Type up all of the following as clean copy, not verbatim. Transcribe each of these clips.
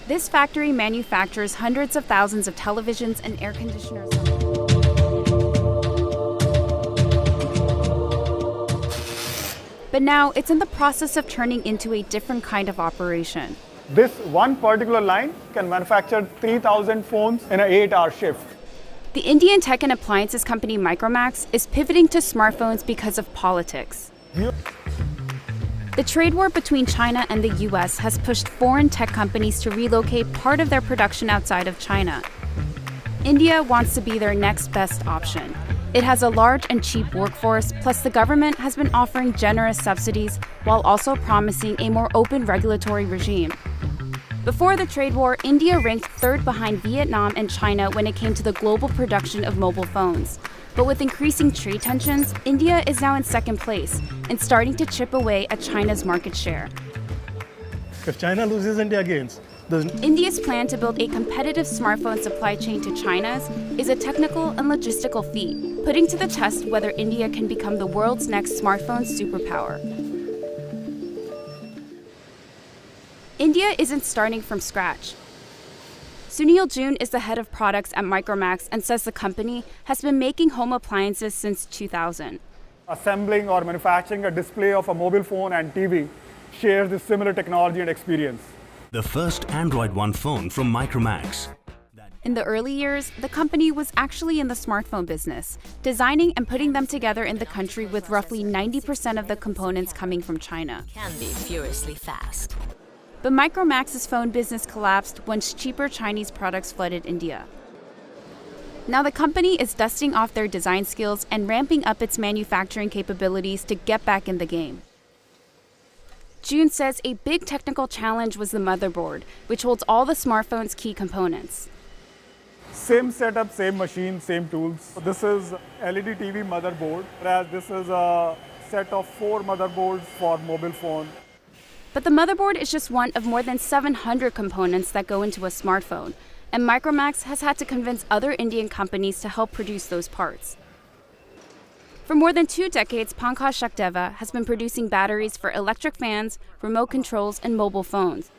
This factory manufactures hundreds of thousands of televisions and air conditioners. But now it's in the process of turning into a different kind of operation. This one particular line can manufacture 3,000 phones in an 8-hour shift. The Indian tech and appliances company Micromax is pivoting to smartphones because of politics. The trade war between China and the US has pushed foreign tech companies to relocate part of their production outside of China. India wants to be their next best option. It has a large and cheap workforce, plus the government has been offering generous subsidies while also promising a more open regulatory regime. Before the trade war, India ranked third behind Vietnam and China when it came to the global production of mobile phones. But with increasing trade tensions, India is now in second place and starting to chip away at China's market share. If China loses, India gains. India's plan to build a competitive smartphone supply chain to China's is a technical and logistical feat, putting to the test whether India can become the world's next smartphone superpower. India isn't starting from scratch. Sunil June is the head of products at Micromax and says the company has been making home appliances since 2000. Assembling or manufacturing a display of a mobile phone and TV shares this similar technology and experience. The first Android One phone from Micromax. In the early years, the company was actually in the smartphone business, designing and putting them together in the country with roughly 90% of the components coming from China. Can be furiously fast. But Micromax's phone business collapsed once cheaper Chinese products flooded India. Now the company is dusting off their design skills and ramping up its manufacturing capabilities to get back in the game. June says a big technical challenge was the motherboard, which holds all the smartphone's key components. Same setup, same machine, same tools. This is LED TV motherboard, whereas this is a set of 4 motherboards for mobile phone. But the motherboard is just one of more than 700 components that go into a smartphone, and Micromax has had to convince other Indian companies to help produce those parts. For more than 2 decades, Pankaj Shakdeva has been producing batteries for electric fans, remote controls, and mobile phones.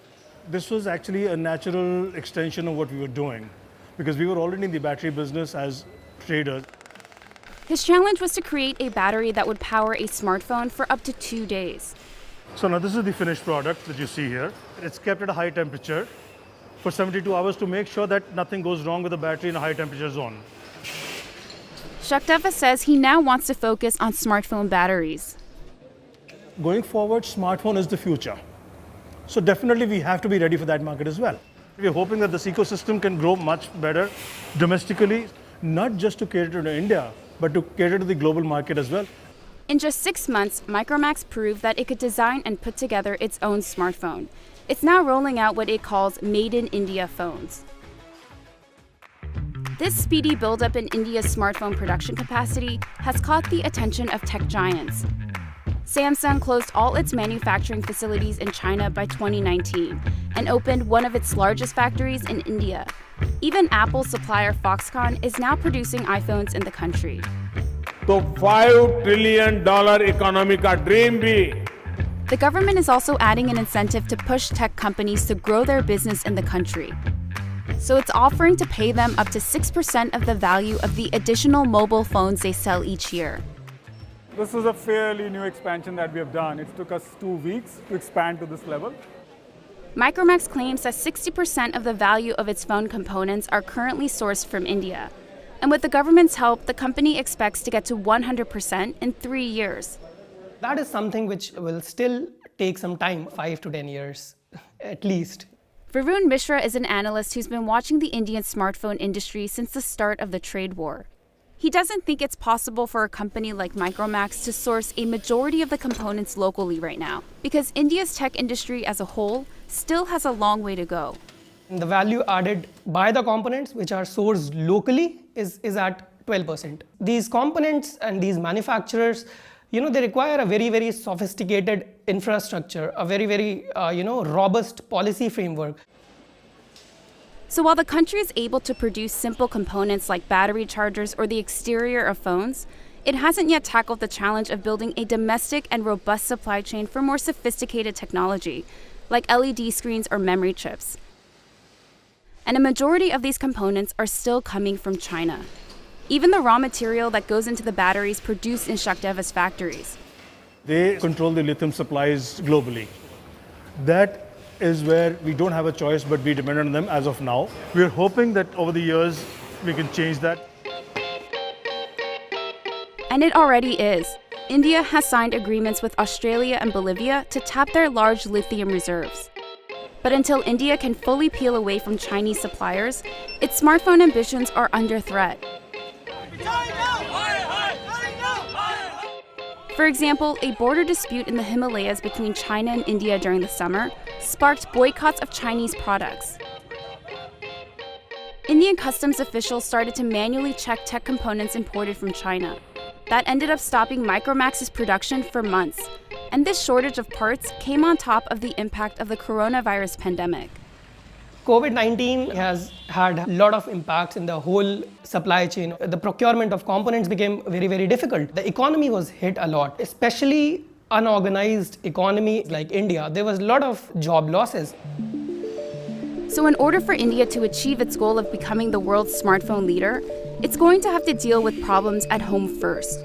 This was actually a natural extension of what we were doing, because we were already in the battery business as traders. His challenge was to create a battery that would power a smartphone for up to 2 days. So now this is the finished product that you see here. It's kept at a high temperature for 72 hours to make sure that nothing goes wrong with the battery in a high temperature zone. Shakdeva says he now wants to focus on smartphone batteries. Going forward, smartphone is the future. So definitely we have to be ready for that market as well. We're hoping that this ecosystem can grow much better domestically, not just to cater to India, but to cater to the global market as well. In just 6 months, Micromax proved that it could design and put together its own smartphone. It's now rolling out what it calls Made in India phones. This speedy buildup in India's smartphone production capacity has caught the attention of tech giants. Samsung closed all its manufacturing facilities in China by 2019 and opened one of its largest factories in India. Even Apple supplier Foxconn is now producing iPhones in the country. तो $5 trillion economy का dream भी. The government is also adding an incentive to push tech companies to grow their business in the country. So it's offering to pay them up to 6% of the value of the additional mobile phones they sell each year. This is a fairly new expansion that we have done. It took us 2 weeks to expand to this level. Micromax claims that 60% of the value of its phone components are currently sourced from India. And with the government's help, the company expects to get to 100% in 3 years. That is something which will still take some time, 5 to 10 years at least. Varun Mishra is an analyst who's been watching the Indian smartphone industry since the start of the trade war. He doesn't think it's possible for a company like Micromax to source a majority of the components locally right now, because India's tech industry as a whole still has a long way to go. The value added by the components which are sourced locally is at 12%. These components and these manufacturers, they require a very sophisticated infrastructure, a very robust policy framework. So while the country is able to produce simple components like battery chargers or the exterior of phones, it hasn't yet tackled the challenge of building a domestic and robust supply chain for more sophisticated technology, like LED screens or memory chips. and a majority of these components are still coming from China. Even the raw material that goes into the batteries produced in Shakdeva's factories. They control the lithium supplies globally. That is where we don't have a choice but be dependent on them as of now. We're hoping that over the years we can change that. And it already is. India has signed agreements with Australia and Bolivia to tap their large lithium reserves. But until India can fully peel away from Chinese suppliers, its smartphone ambitions are under threat. For example, a border dispute in the Himalayas between China and India during the summer sparked boycotts of Chinese products. Indian customs officials started to manually check tech components imported from China. That ended up stopping Micromax's production for months, and this shortage of parts came on top of the impact of the coronavirus pandemic. COVID-19 has had a lot of impacts in the whole supply chain. The procurement of components became very, very difficult. The economy was hit a lot, especially unorganized economy like India. There was a lot of job losses. So in order for India to achieve its goal of becoming the world's smartphone leader, it's going to have to deal with problems at home first.